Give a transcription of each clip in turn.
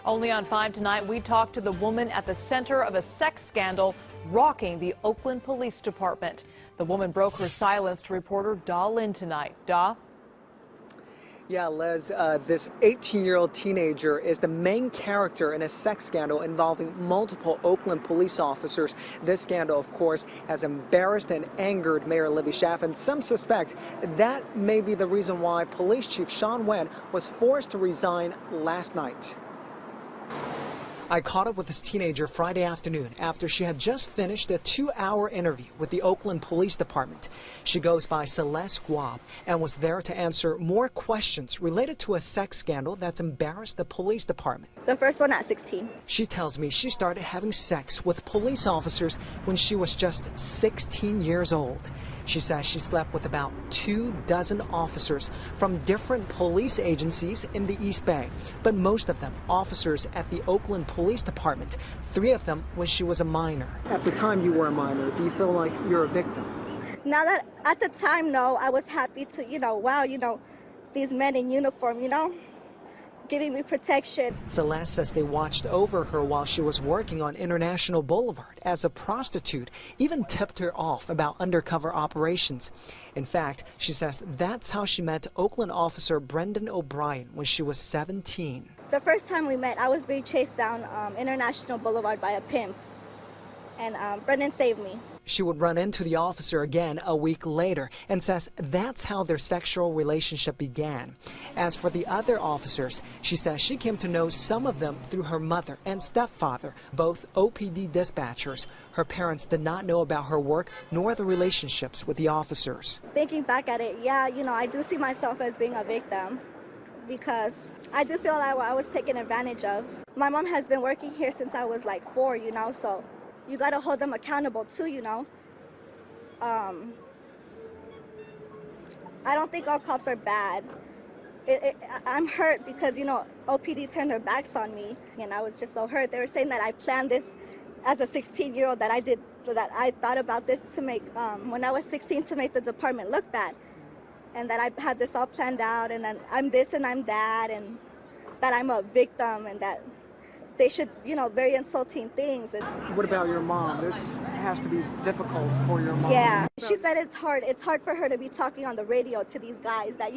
Only on 5 tonight, we talked to the woman at the center of a sex scandal rocking the Oakland Police Department. The woman broke her silence to reporter Da Lin tonight. Da? Yeah, Les, this 18-year-old teenager is the main character in a sex scandal involving multiple Oakland police officers. This scandal, of course, has embarrassed and angered Mayor Libby Schaaf, and some suspect that may be the reason why Police Chief Sean Wen was forced to resign last night. I caught up with this teenager Friday afternoon after she had just finished a 2-hour interview with the Oakland Police Department. She goes by Celeste Guab and was there to answer more questions related to a sex scandal that's embarrassed the police department. The first one at 16. She tells me she started having sex with police officers when she was just 16 years old. She says she slept with about 24 officers from different police agencies in the East Bay, but most of them officers at the Oakland Police Department. 3 of them when she was a minor. At the time you were a minor, do you feel like you're a victim? Now that at the time, no, I was happy to, wow, these men in uniform, giving me protection. Celeste says they watched over her while she was working on International Boulevard as a prostitute, even tipped her off about undercover operations. In fact, she says that's how she met Oakland officer Brendan O'Brien when she was 17. The first time we met, I was being chased down International Boulevard by a pimp, and Brendan saved me. She would run into the officer again a week later and says that's how their sexual relationship began. As for the other officers, she says she came to know some of them through her mother and stepfather, both OPD dispatchers. Her parents did not know about her work nor the relationships with the officers. Thinking back at it, yeah, I do see myself as being a victim because I do feel like I was taken advantage of. My mom has been working here since I was like 4, so you got to hold them accountable too, I don't think all cops are bad. I'm hurt because, OPD turned their backs on me, and I was just so hurt. They were saying that I planned this as a 16-year-old, that I thought about this to make, when I was 16, to make the department look bad, and that I had this all planned out, and then I'm this and I'm that, and that I'm a victim, and that they should, very insulting things. What about your mom? This has to be difficult for your mom. Yeah, she said it's hard. It's hard for her to be talking on the radio to these guys that,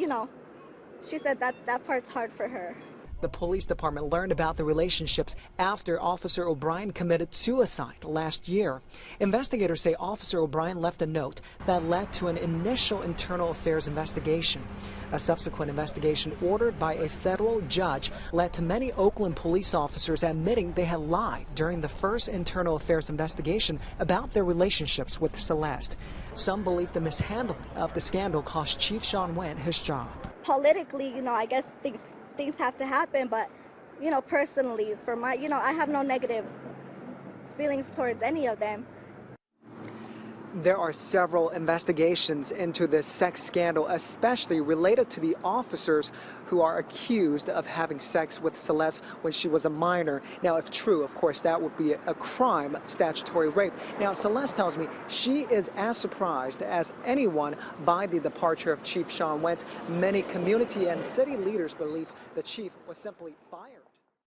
she said that part's hard for her. The police department learned about the relationships after Officer O'Brien committed suicide last year. Investigators say Officer O'Brien left a note that led to an initial internal affairs investigation. A subsequent investigation ordered by a federal judge led to many Oakland police officers admitting they had lied during the first internal affairs investigation about their relationships with Celeste. Some believe the mishandling of the scandal cost Chief Sean Wen his job. Politically, I guess things have to happen, but personally, for my, I have no negative feelings towards any of them. There are several investigations into this sex scandal, especially related to the officers who are accused of having sex with Celeste when she was a minor. Now, if true, of course, that would be a crime, statutory rape. Now, Celeste tells me she is as surprised as anyone by the departure of Chief Sean Wen. Many community and city leaders believe the chief was simply fired.